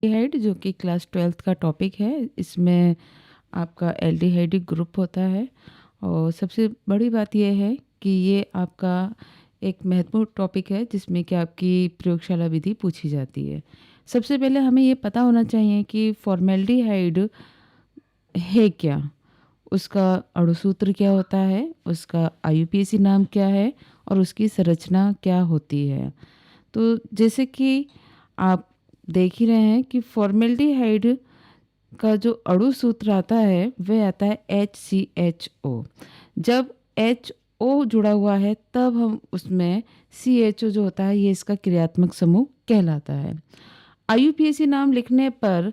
Aldehyde जो कि class 12th का टॉपिक है। इसमें आपका एल्डिहाइडिक ग्रुप होता है और सबसे बड़ी बात यह है कि ये आपका एक महत्वपूर्ण टॉपिक है जिसमें कि आपकी प्रयोगशाला विधि पूछी जाती है। सबसे पहले हमें ये पता होना चाहिए कि फॉर्मेल्डिहाइड है क्या, उसका अणुसूत्र क्या होता है, उसका आईयूपीएसी नाम क्या है और उसकी संरचना क्या होती है। तो जैसे कि आप देख ही रहे हैं कि फॉर्मेल्डिहाइड का जो अणु सूत्र आता है वह आता है HCHO। जब HO जुड़ा हुआ है तब हम उसमें CHO जो होता है ये इसका क्रियात्मक समूह कहलाता है। आईयूपीएसी नाम लिखने पर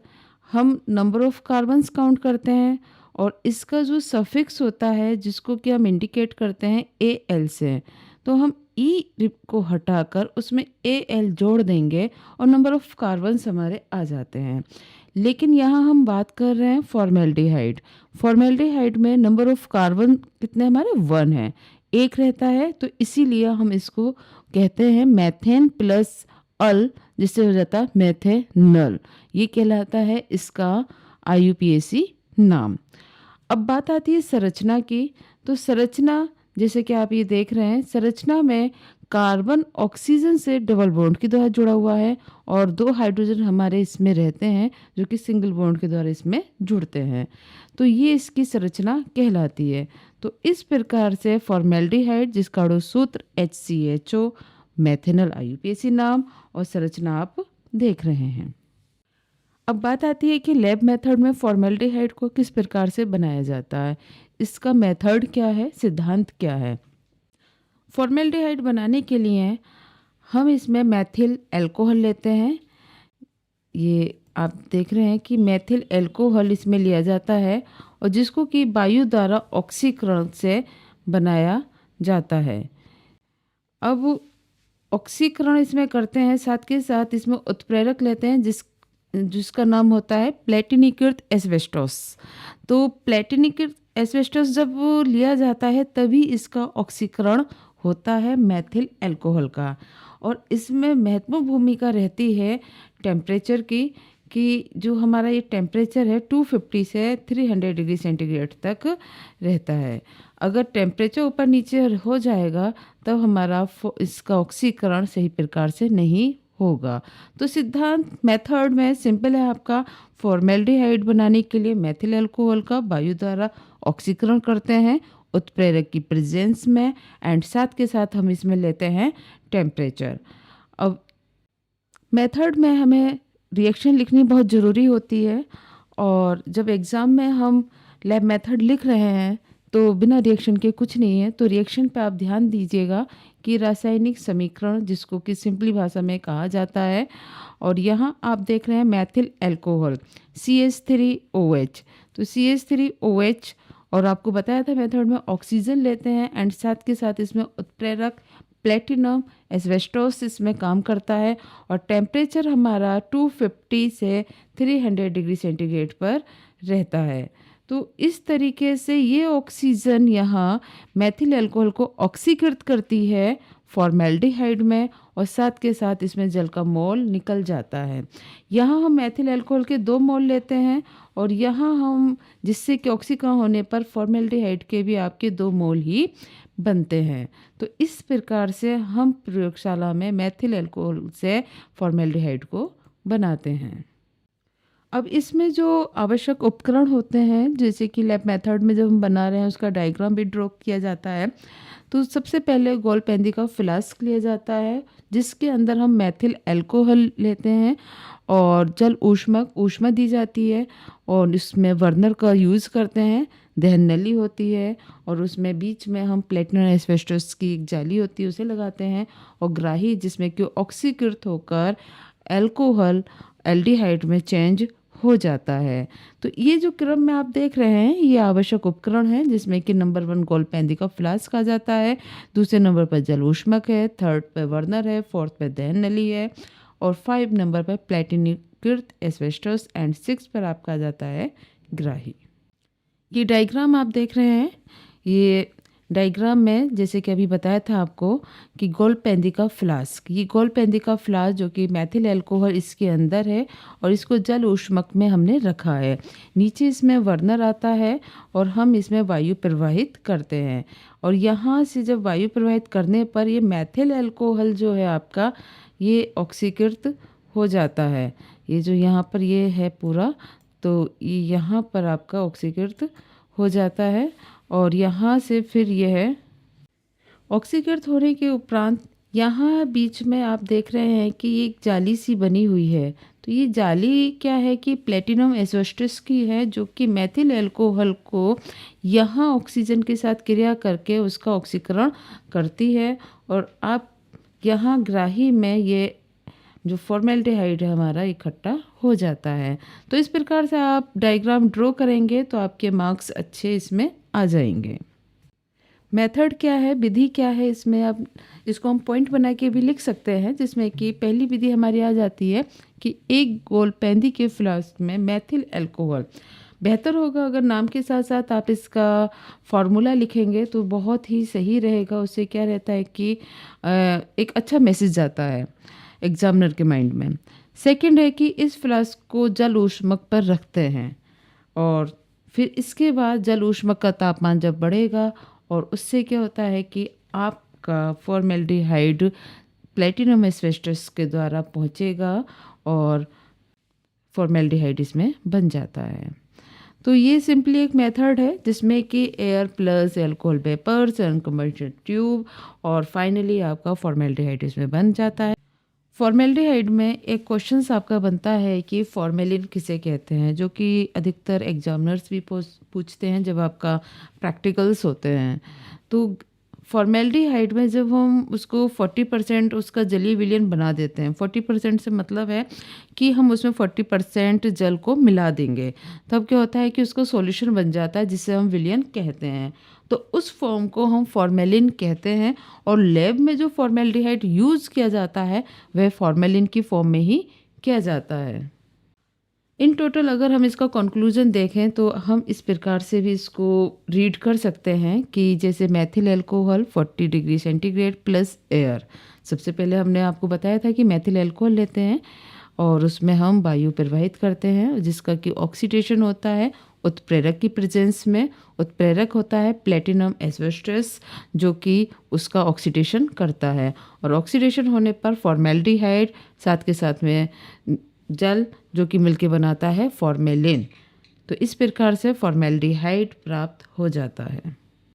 हम नंबर ऑफ कार्बन्स काउंट करते हैं और इसका जो सफिक्स होता है जिसको कि हम इंडिकेट करते हैं AL से, तो हम ई को हटाकर उसमें AL जोड़ देंगे और नंबर ऑफ कार्बन्स हमारे आ जाते हैं। लेकिन यहाँ हम बात कर रहे हैं फॉर्मेल्डिहाइड। फॉर्मेल्डिहाइड में नंबर ऑफ कार्बन कितने हमारे 1 है, एक रहता है, तो इसीलिए हम इसको कहते हैं मैथेन प्लस अल, जिससे हो जाता है मैथेनल। ये कहलाता है इसका आईयूपीएसी नाम। अब बात आती है संरचना की। तो संरचना जैसे कि आप ये देख रहे हैं, संरचना में कार्बन ऑक्सीजन से डबल बॉन्ड के द्वारा जुड़ा हुआ है और 2 हाइड्रोजन हमारे इसमें रहते हैं जो कि सिंगल बॉन्ड के द्वारा इसमें जुड़ते हैं। तो ये इसकी संरचना कहलाती है। तो इस प्रकार से फॉर्मेल्डिहाइड जिसका अणु सूत्र HCHO, मैथेनल आईयूपीएसी नाम और संरचना आप देख रहे हैं। अब बात आती है कि लैब मेथड में फॉर्मेल्डिहाइड को किस प्रकार से बनाया जाता है, इसका मेथड क्या है, सिद्धांत क्या है। फॉर्मेल्डिहाइड बनाने के लिए हम इसमें मैथिल अल्कोहल लेते हैं। ये आप देख रहे हैं कि मैथिल अल्कोहल इसमें लिया जाता है और जिसको कि वायु द्वारा ऑक्सीकरण से बनाया जाता है। अब ऑक्सीकरण इसमें करते हैं, साथ के साथ इसमें उत्प्रेरक लेते हैं जिसका नाम होता है प्लेटिनीकृत एस्बेस्टोस। तो प्लेटिनीकृत एस्बेस्टोस जब लिया जाता है तभी इसका ऑक्सीकरण होता है मैथिल अल्कोहल का। और इसमें महत्वपूर्ण भूमिका रहती है टेम्परेचर की, कि जो हमारा ये टेम्परेचर है 250 से 300 डिग्री सेंटीग्रेड तक रहता है। अगर टेम्परेचर ऊपर नीचे हो जाएगा तब हमारा इसका ऑक्सीकरण सही प्रकार से नहीं होगा। तो सिद्धांत मेथड में सिंपल है आपका। फॉर्मेल्डिहाइड बनाने के लिए मैथिल अल्कोहल का वायु द्वारा ऑक्सीकरण करते हैं उत्प्रेरक की प्रेजेंस में, एंड साथ के साथ हम इसमें लेते हैं टेम्परेचर। अब मेथड में हमें रिएक्शन लिखनी बहुत ज़रूरी होती है और जब एग्ज़ाम में हम लैब मेथड लिख रहे हैं तो बिना रिएक्शन के कुछ नहीं है। तो रिएक्शन पे आप ध्यान दीजिएगा कि रासायनिक समीकरण जिसको कि सिंपली भाषा में कहा जाता है। और यहाँ आप देख रहे हैं मैथिल अल्कोहल CH3OH। तो CH3OH और आपको बताया था मेथड में ऑक्सीजन लेते हैं एंड साथ के साथ इसमें उत्प्रेरक प्लेटिनम एस्बेस्टोस इसमें काम करता है और टेम्परेचर हमारा 250 से 300 डिग्री सेंटीग्रेड पर रहता है। तो इस तरीके से ये ऑक्सीजन यहाँ मैथिल अल्कोहल को ऑक्सीकृत करती है फॉर्मेल्डिहाइड में और साथ के साथ इसमें जल का मोल निकल जाता है। यहाँ हम मैथिल अल्कोहल के 2 मोल लेते हैं और यहाँ हम जिससे कि ऑक्सीकरण होने पर फॉर्मेल्डिहाइड के भी आपके 2 मोल ही बनते हैं। तो इस प्रकार से हम प्रयोगशाला में मैथिल अल्कोहल से फॉर्मेल्डिहाइड को बनाते हैं। अब इसमें जो आवश्यक उपकरण होते हैं जैसे कि लैब मेथड में जब हम बना रहे हैं उसका डायग्राम भी ड्रॉ किया जाता है। तो सबसे पहले गोलपेंदी का फ्लास्क लिया जाता है जिसके अंदर हम मैथिल अल्कोहल लेते हैं और जल ऊष्मा दी जाती है और इसमें वर्नर का यूज़ करते हैं। दहन नली होती है और उसमें बीच में हम प्लेटिनम एस्बेस्टोस की एक जाली होती है उसे लगाते हैं और ग्राही जिसमें कि ऑक्सीकृत होकर अल्कोहल एल्डिहाइड में चेंज हो जाता है। तो ये जो क्रम में आप देख रहे हैं ये आवश्यक उपकरण है जिसमें कि नंबर 1 गोलपेंदी का फ्लास्क आ जाता है, दूसरे नंबर पर जल ऊष्मक है, थर्ड पे वर्नर है, फोर्थ पे दहन नली है और 5 नंबर पर प्लेटिनीकृत एस्बेस्टोस एंड 6 पर आपका आ जाता है ग्राही। ये डायग्राम आप देख रहे हैं, ये डायग्राम में जैसे कि अभी बताया था आपको कि गोल्डपेंदी का फ्लास्क, ये गोल्डपेंदी का फ्लास्क जो कि मैथिल अल्कोहल इसके अंदर है और इसको जल ऊष्मक में हमने रखा है। नीचे इसमें बर्नर आता है और हम इसमें वायु प्रवाहित करते हैं और यहाँ से जब वायु प्रवाहित करने पर ये मैथिल अल्कोहल जो है आपका ये ऑक्सीकृत हो जाता है। ये जो यहाँ पर ये है पूरा, तो ये यहाँ पर आपका ऑक्सीकृत हो जाता है और यहाँ से फिर यह ऑक्सीकृत होने के उपरांत यहाँ बीच में आप देख रहे हैं कि एक जाली सी बनी हुई है। तो ये जाली क्या है कि प्लेटिनम एस्बेस्टस की है, जो कि मैथिल अल्कोहल को यहाँ ऑक्सीजन के साथ क्रिया करके उसका ऑक्सीकरण करती है और आप यहाँ ग्राही में ये जो फॉर्मेल्डिहाइड है हमारा इकट्ठा हो जाता है। तो इस प्रकार से आप डायग्राम ड्रॉ करेंगे तो आपके मार्क्स अच्छे इसमें आ जाएंगे। मेथड क्या है, विधि क्या है, इसमें आप इसको हम पॉइंट बना के भी लिख सकते हैं, जिसमें कि पहली विधि हमारी आ जाती है कि एक गोल्डपेंदी के फ्लास्क में मैथिल अल्कोहल। बेहतर होगा अगर नाम के साथ साथ आप इसका फार्मूला लिखेंगे तो बहुत ही सही रहेगा। उससे क्या रहता है कि एक अच्छा मैसेज जाता है एग्जामिनर के माइंड में। सेकंड है कि इस फ्लास्क को जल ऊष्मक पर रखते हैं और फिर इसके बाद जल ऊष्मक का तापमान जब बढ़ेगा और उससे क्या होता है कि आपका फॉर्मेल्डिहाइड प्लेटिनम एस्बेस्टस के द्वारा पहुंचेगा और फॉर्मेल्डिहाइड इसमें बन जाता है। तो ये सिंपली एक मेथड है जिसमें कि air plus alcohol vapours uncombusted tube और फाइनली आपका फॉर्मेल्डिहाइड इसमें बन जाता है। फॉर्मेल्डिहाइड में एक क्वेश्चन आपका बनता है कि फॉर्मेलिन किसे कहते हैं, जो कि अधिकतर एग्जामिनर्स भी पूछते हैं जब आपका प्रैक्टिकल्स होते हैं। तो फॉर्मेल्डिहाइड में जब हम उसको 40% उसका जलीय विलयन बना देते हैं, 40% से मतलब है कि हम उसमें 40% जल को मिला देंगे, तब क्या होता है कि उसका सॉल्यूशन बन जाता है जिसे हम विलयन कहते हैं। तो उस फॉर्म को हम फॉर्मेलिन कहते हैं और लैब में जो फॉर्मेल्डिहाइड यूज़ किया जाता है वह फॉर्मेलिन की फॉर्म में ही किया जाता है। इन टोटल अगर हम इसका कंक्लूजन देखें तो हम इस प्रकार से भी इसको रीड कर सकते हैं कि जैसे Maithil alcohol 40 degree centigrade plus air. सबसे पहले हमने आपको बताया था कि मैथिल अल्कोहल लेते हैं और उसमें हम वायु प्रवाहित करते हैं जिसका कि ऑक्सीडेशन होता है उत्प्रेरक की प्रेजेंस में। उत्प्रेरक होता है प्लेटिनम एस्बेस्टस जो कि उसका ऑक्सीडेशन करता है और ऑक्सीडेशन होने पर फॉर्मेल्डिहाइड साथ के साथ में जल जो कि मिलके बनाता है फॉर्मेलिन। तो इस प्रकार से फॉर्मेल्डिहाइड प्राप्त हो जाता है।